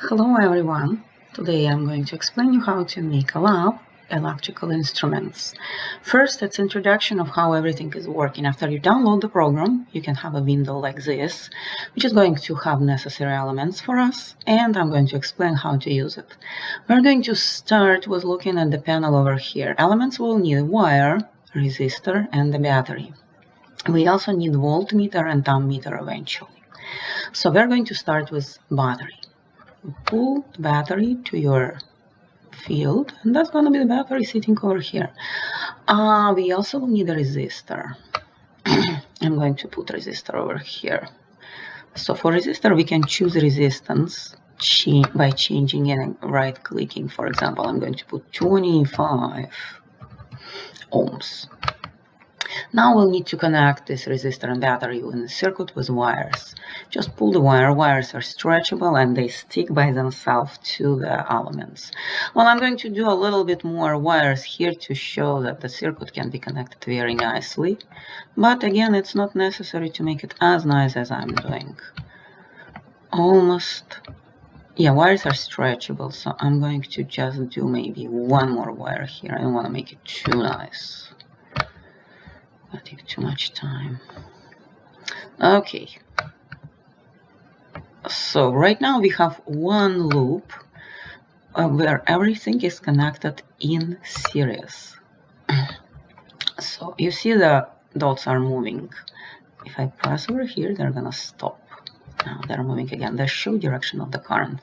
Hello everyone. Today I'm going to explain you how to make a lab electrical instruments. First, it's introduction of how everything is working. After you download the program, you can have a window like this, which is going to have necessary elements for us, and I'm going to explain how to use it. We're going to start with looking at the panel over here. Elements will need wire, resistor, and the battery. We also need voltmeter and ammeter eventually. So we're going to start with battery. Pull the battery to your field, and that's going to be the battery sitting over here. We also will need a resistor. I'm going to put resistor over here. So for resistor, we can choose resistance by changing and right-clicking. For example, I'm going to put 25 ohms. Now we'll need to connect this resistor and battery in the circuit with wires. Just pull the wire. Wires are stretchable and they stick by themselves to the elements. Well, I'm going to do a little bit more wires here to show that the circuit can be connected very nicely. But again, it's not necessary to make it as nice as I'm doing. Yeah, wires are stretchable, so I'm going to just do maybe one more wire here. I don't want to make it too nice. That takes too much time. Okay. So right now we have one loop where everything is connected in series. So you see the dots are moving. If I press over here, they're gonna stop. Now they're moving again. They show direction of the current.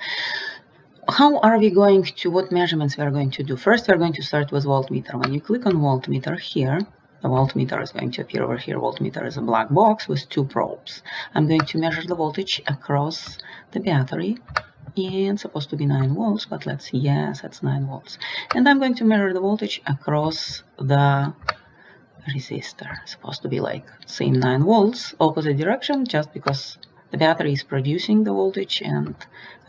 How are we going to, what measurements we are going to do? First, we're going to start with voltmeter. When you click on voltmeter here, the voltmeter is going to appear over here. Voltmeter is a black box with two probes. I'm going to measure the voltage across the battery, and it's supposed to be 9 volts, but let's see, yes, it's 9 volts. And I'm going to measure the voltage across the resistor. It's supposed to be like same 9 volts, opposite direction, just because the battery is producing the voltage and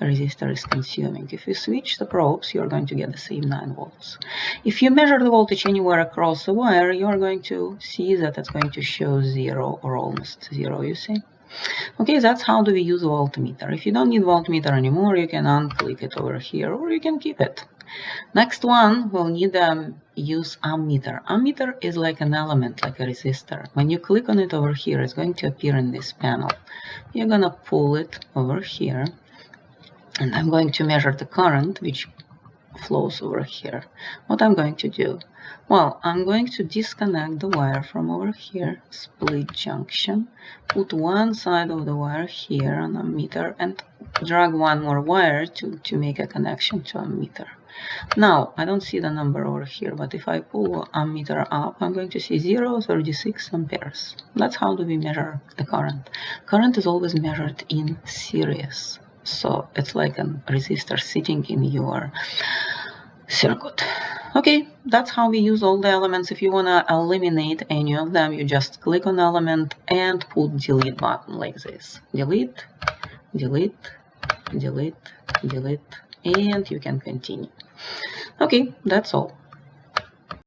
the resistor is consuming. If you switch the probes, you're going to get the same 9 volts. If you measure the voltage anywhere across the wire, you're going to see that it's going to show 0 or almost 0, you see? Okay, that's how do we use voltmeter. If you don't need voltmeter anymore, you can unclick it over here, or you can keep it. Next one, we'll need use ammeter. Ammeter is like an element, like a resistor. When you click on it over here, it's going to appear in this panel. You're gonna pull it over here, and I'm going to measure the current which flows over here. What I'm going to do? Well, I'm going to disconnect the wire from over here, split junction, put one side of the wire here on a meter, and drag one more wire to make a connection to a meter. Now, I don't see the number over here, but if I pull ammeter up, I'm going to see 0.36 amperes. That's how do we measure the current. Current is always measured in series. So it's like a resistor sitting in your circuit. Okay, that's how we use all the elements. If you want to eliminate any of them, you just click on element and put delete button like this. Delete, delete, delete, delete, and you can continue. Okay, that's all.